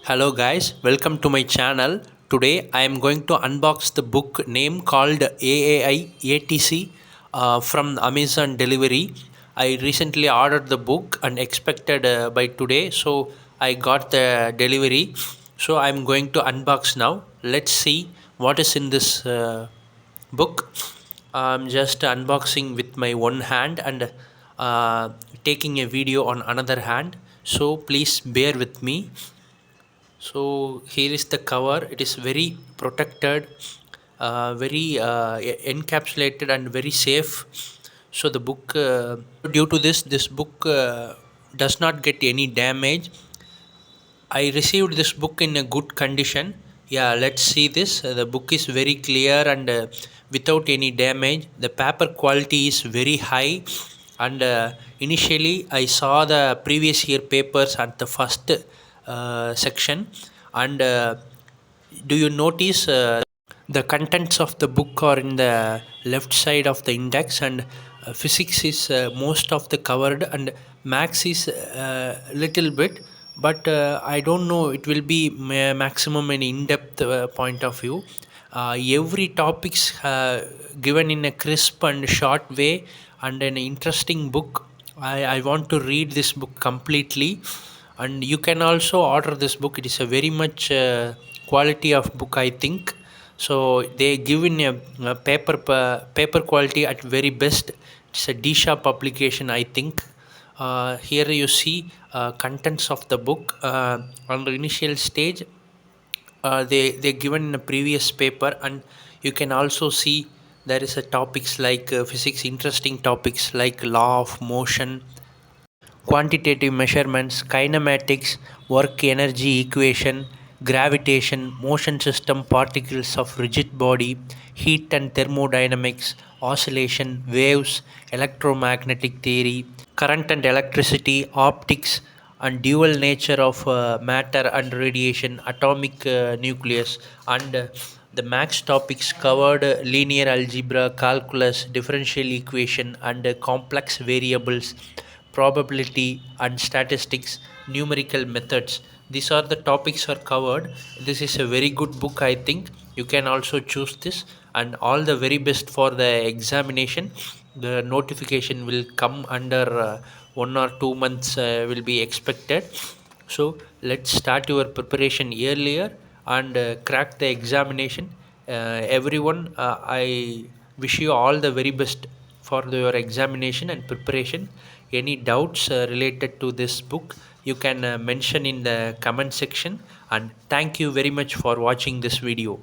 Hello guys, welcome to my channel. Today I am going to unbox the book name called AAI ATC from Amazon Delivery. I recently ordered the book and expected by today, so I got the delivery. So I am going to unbox now. Let's see what is in this book. I'm just unboxing with my one hand and taking a video on another hand. So please bear with me. So here is the cover. It is very protected, very encapsulated and very safe. So the book, due to this book does not get any damage. I received this book in a good condition. Yeah, let's see this. The book is very clear and without any damage. The paper quality is very high. And initially, I saw the previous year papers at the first section. And do you notice the contents of the book are in the left side of the index, and physics is most of the covered, and max is little bit, but I don't know, it will be maximum an in-depth point of view. Every topics given in a crisp and short way and an interesting book. I want to read this book completely, and you can also order this book. It is a very much quality of book, I think. So they give in a paper quality at very best. It's a Disha publication, I think. Here you see contents of the book on the initial stage. They given in a previous paper, and you can also see there is a topics like physics, interesting topics like law of motion, quantitative measurements, kinematics, work energy equation, gravitation, motion system, particles of rigid body, heat and thermodynamics, oscillation, waves, electromagnetic theory, current and electricity, optics, and dual nature of matter and radiation, atomic nucleus, and the max topics covered linear algebra, calculus, differential equation, and complex variables, probability and statistics, numerical methods. These are the topics are covered. This is a very good book, I think. You can also choose this, and all the very best for the examination. The notification will come under 1 or 2 months will be expected. So let's start your preparation earlier and crack the examination. Everyone, I wish you all the very best for your examination and preparation. Any doubts related to this book, you can mention in the comment section. And thank you very much for watching this video.